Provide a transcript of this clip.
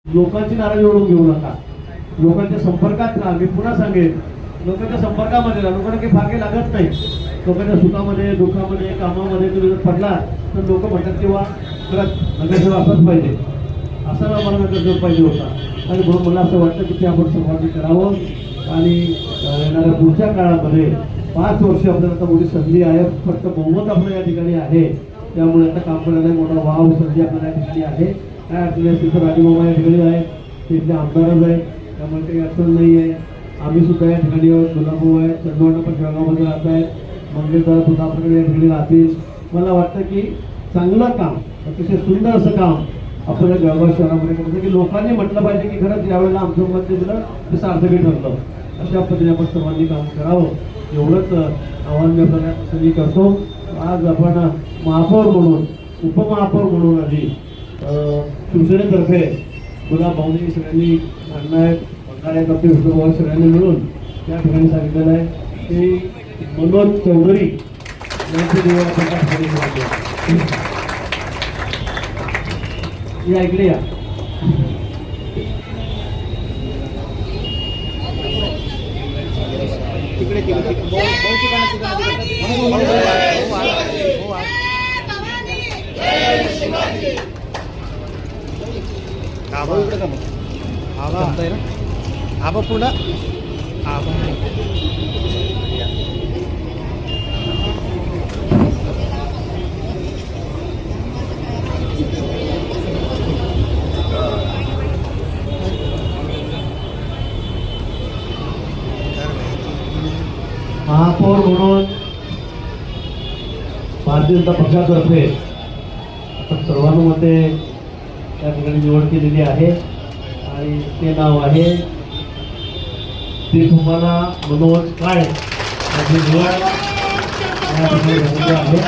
लोकांची नाराजी ओढून घेऊ नका, लोकांच्या संपर्कात राहा. मी पुन्हा सांगेन, लोकांच्या संपर्कामध्ये राहा. लोकांना काही फारके लागत नाही. लोकांच्या सुखामध्ये, दुःखामध्ये, कामामध्ये तुम्ही जर पडला तर लोक म्हणतात किंवा खरंच नगरसेवक असाच पाहिजे, असा मला नगरसेवक पाहिजे होता. आणि म्हणून मला असं वाटतं की ते आपण संवाद करावं. आणि येणाऱ्या पुढच्या काळामध्ये 5 वर्ष आपल्याला आता मोठी संधी आहे. फक्त बहुमत आपलं या ठिकाणी आहे, त्यामुळे आता काम करायला मोठा वाव संधी आपल्याला या ठिकाणी आहे. काय अडचण आहे तिथं राजूबाबा या ठिकाणी आहेत, तिथले आमदारच आहेत, त्यामुळे काही अडचण नाही आहे. आम्ही सुद्धा या ठिकाणी गुलाबभाऊ आहेत, चंदवड पण जळगावमध्ये राहत आहेत, मंगेशदार सुद्धा आपल्याकडे या ठिकाणी राहतील. मला वाटतं की चांगलं काम, अतिशय सुंदर असं काम आपल्या जळगाव शहरामध्ये करायचं की लोकांनी म्हटलं पाहिजे की खरंच यावेळेला आमचं मत दिलं ते सार्थकी ठरलं. अशा पद्धतीने आपण सर्वांनी काम करावं, एवढंच आव्हान मी आपल्याला संधी करतो. आज आपण महापौर म्हणून, उपमहापौर म्हणून आधी शिवसेनेतर्फे गुलाबभाऊंनी सगळ्यांनी मांडणार बंगाऱ्या कप्पे विष्णुभाऊ सगळ्यांनी मिळून त्या ठिकाणी सांगितलेलं आहे की मनोज चौधरी यांची निवड आपण या इकडे या. आबा पूर्ण महापौर म्हणून भारतीय जनता पक्षातर्फे आता सर्वांमध्ये त्या ठिकाणी निवड केलेली आहे आणि ते नाव आहे ते तुम्हाला मनोज काळे यांची निवड या ठिकाणी झालेली आहे.